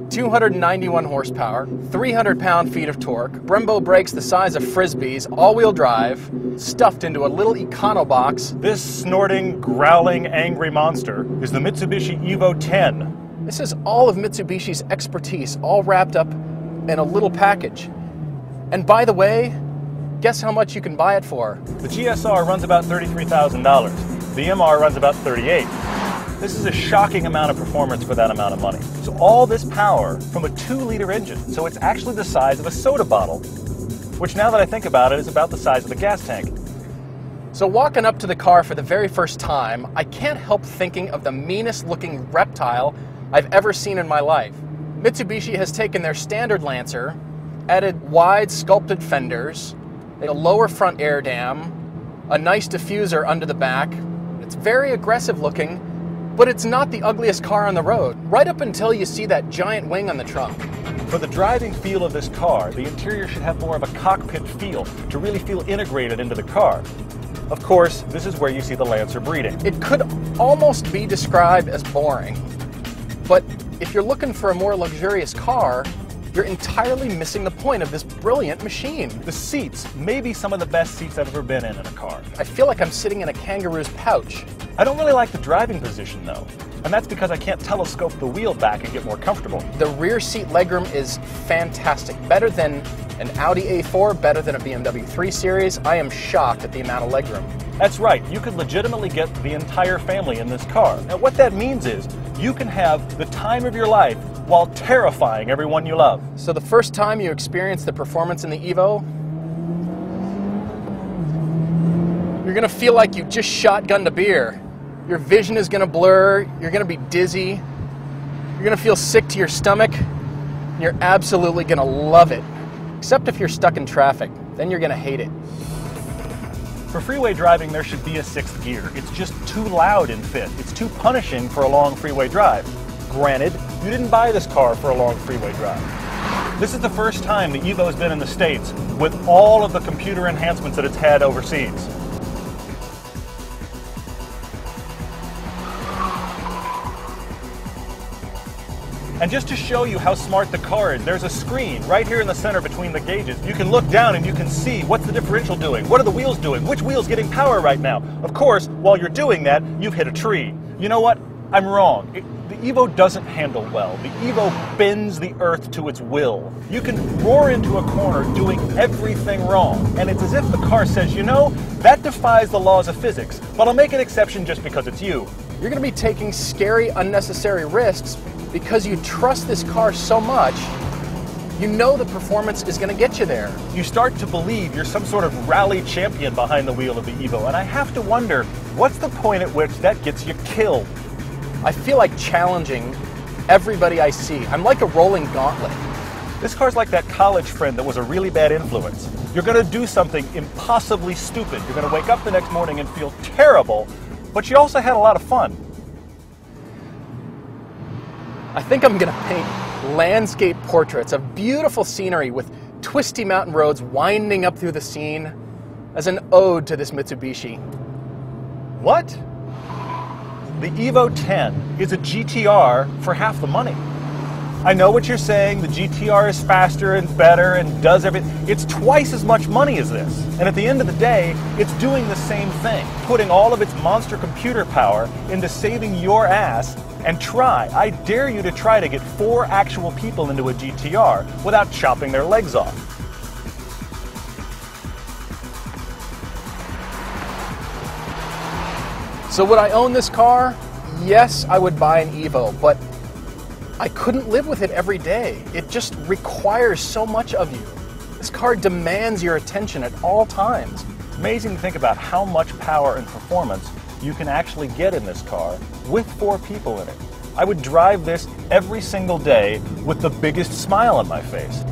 291 horsepower, 300 pound-feet of torque, Brembo brakes the size of Frisbees, all-wheel drive, stuffed into a little econo box. This snorting, growling, angry monster is the Mitsubishi Evo 10. This is all of Mitsubishi's expertise, all wrapped up in a little package. And by the way, guess how much you can buy it for? The GSR runs about $33,000. The MR runs about $38,000. This is a shocking amount of performance for that amount of money. So all this power from a 2-liter engine, so it's actually the size of a soda bottle, which now that I think about it is about the size of a gas tank. So walking up to the car for the very first time, I can't help thinking of the meanest looking reptile I've ever seen in my life. Mitsubishi has taken their standard Lancer, added wide sculpted fenders, a lower front air dam, a nice diffuser under the back. It's very aggressive looking, but it's not the ugliest car on the road, right up until you see that giant wing on the trunk. For the driving feel of this car, the interior should have more of a cockpit feel, to really feel integrated into the car. Of course, this is where you see the Lancer breeding. It could almost be described as boring, but if you're looking for a more luxurious car, you're entirely missing the point of this brilliant machine. The seats may be some of the best seats I've ever been in a car. I feel like I'm sitting in a kangaroo's pouch. I don't really like the driving position though, and that's because I can't telescope the wheel back and get more comfortable. The rear seat legroom is fantastic. Better than an Audi A4, better than a BMW 3 Series. I am shocked at the amount of legroom. That's right, you could legitimately get the entire family in this car. Now what that means is, you can have the time of your life while terrifying everyone you love. So the first time you experience the performance in the Evo, you're gonna feel like you just shotgunned a beer. Your vision is gonna blur, you're gonna be dizzy, you're gonna feel sick to your stomach, and you're absolutely gonna love it. Except if you're stuck in traffic, then you're gonna hate it. For freeway driving, there should be a 6th gear. It's just too loud in fifth. It's too punishing for a long freeway drive. Granted, you didn't buy this car for a long freeway drive. This is the first time the Evo has been in the States with all of the computer enhancements that it's had overseas. And just to show you how smart the car is, there's a screen right here in the center between the gauges. You can look down and you can see what's the differential doing, what are the wheels doing, which wheel's getting power right now. Of course, while you're doing that, you've hit a tree. You know what? I'm wrong. The Evo doesn't handle well. The Evo bends the earth to its will. You can roar into a corner doing everything wrong, and it's as if the car says, you know, that defies the laws of physics, but I'll make an exception just because it's you. You're going to be taking scary, unnecessary risks because you trust this car so much, you know the performance is going to get you there. You start to believe you're some sort of rally champion behind the wheel of the Evo, and I have to wonder, what's the point at which that gets you killed? I feel like challenging everybody I see. I'm like a rolling gauntlet. This car's like that college friend that was a really bad influence. You're going to do something impossibly stupid. You're going to wake up the next morning and feel terrible, but you also had a lot of fun. I think I'm going to paint landscape portraits of beautiful scenery with twisty mountain roads winding up through the scene as an ode to this Mitsubishi. What? The Evo 10 is a GTR for half the money. I know what you're saying, the GTR is faster and better and does everything. It's twice as much money as this. And at the end of the day, it's doing the same thing, putting all of its monster computer power into saving your ass. And I dare you to try to get 4 actual people into a GTR without chopping their legs off. So would I own this car? Yes, I would buy an Evo, but I couldn't live with it every day. It just requires so much of you. This car demands your attention at all times. It's amazing to think about how much power and performance you can actually get in this car with 4 people in it. I would drive this every single day with the biggest smile on my face.